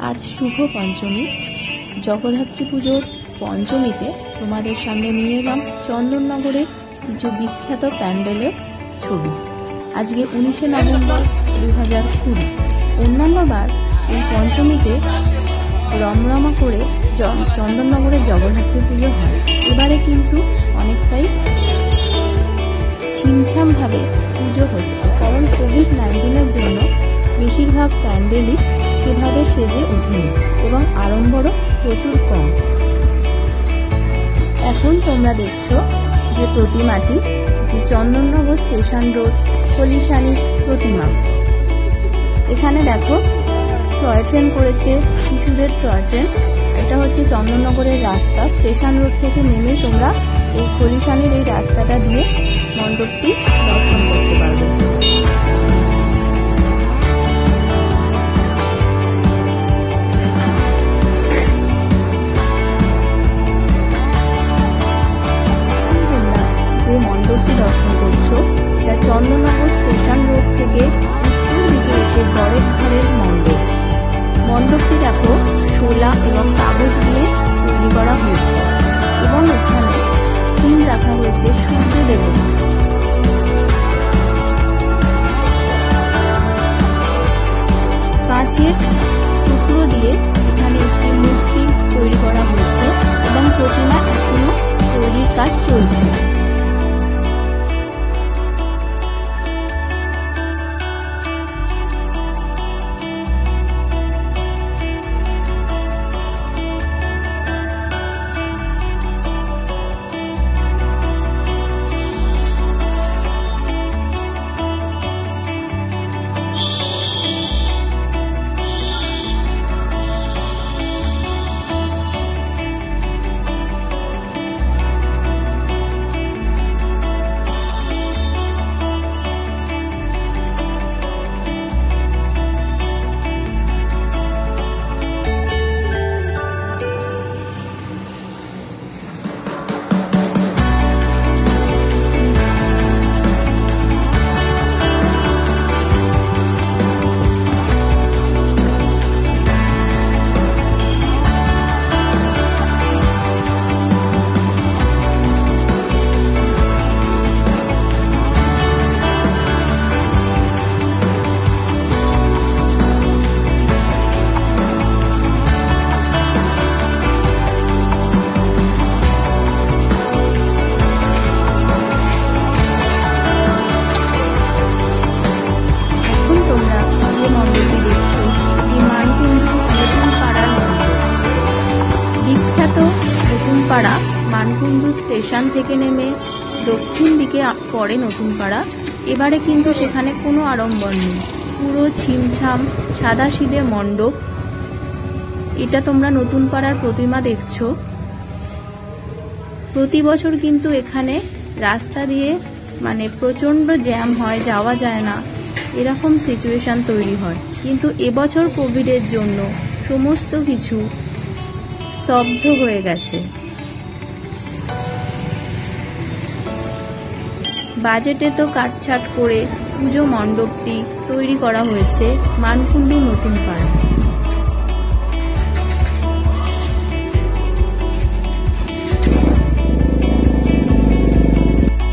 আজ শুভ পঞ্চমী। জগদ্ধাত্রী পুজোর পঞ্চমীতে তোমাদের সামনে নিয়ে এলাম চন্দননগরের কিছু বিখ্যাত প্যান্ডেলের ছবি। আজকে 19শে নভেম্বর 2020। অন্যান্যবার এই পঞ্চমীতে রমরমা করে চন্দননগরের জগদ্ধাত্রী পুজো হয়। এবারে কিন্তু অনেকটাই ছিমছামভাবে পুজো হচ্ছে, কারণ কোভিড-19-এর জন্য বেশিরভাগ প্যান্ডেলই সেভাবে সেজে ওঠেনি এবং আড়ম্বরও প্রচুর কম। এখন তোমরা দেখছো যে প্রতিমাটি চন্দননগর স্টেশন রোড খলিশানির প্রতিমা। এখানে দেখো টয় ট্রেন করেছে, শিশুদের টয় ট্রেন। এটা হচ্ছে চন্দননগরের রাস্তা। স্টেশন রোড থেকে নেমে তোমরা এই খলিশানির এই রাস্তাটা দিয়ে মণ্ডপটি দর্শন করতে পারবে। যে মণ্ডপটি দর্শন করছো এটা চন্দননগর স্টেশন রোড থেকে উত্তর দিকে এসে গড়ের ধারের মণ্ডপ। মণ্ডপটি দেখো শোলা এবং কাগজ দিয়ে তৈরি করা হয়েছে এবং এখানে থিম রাখা হয়েছে সূর্য দেবতা। কাঁচের টুকরো দিয়ে এখানে একটি মূর্তি তৈরি করা হয়েছে এবং প্রতিমা এখনো তৈরির কাজ চলছে। পাড়া মানকুণ্ডু স্টেশন থেকে নেমে দক্ষিণ দিকে পড়ে নতুন পাড়া। এবারে কিন্তু সেখানে কোনো আড়ম্বর নেই, পুরো ছিমছাম সাদাসিধে মণ্ডপ। এটা তোমরা নতুন পাড়ার প্রতিমা দেখছো। প্রতি বছর কিন্তু এখানে রাস্তা দিয়ে প্রচণ্ড জ্যাম হয়, যাওয়া যায় না, এরকম সিচুয়েশন তৈরি হয়। কিন্তু এবছর কোভিডের জন্য সমস্ত কিছু স্তব্ধ হয়ে গেছে। বাজেটে তো কাটছাট করে পুজো মণ্ডপটি তৈরি করা হয়েছে মানকুণ্ডু নতুন পাড়া।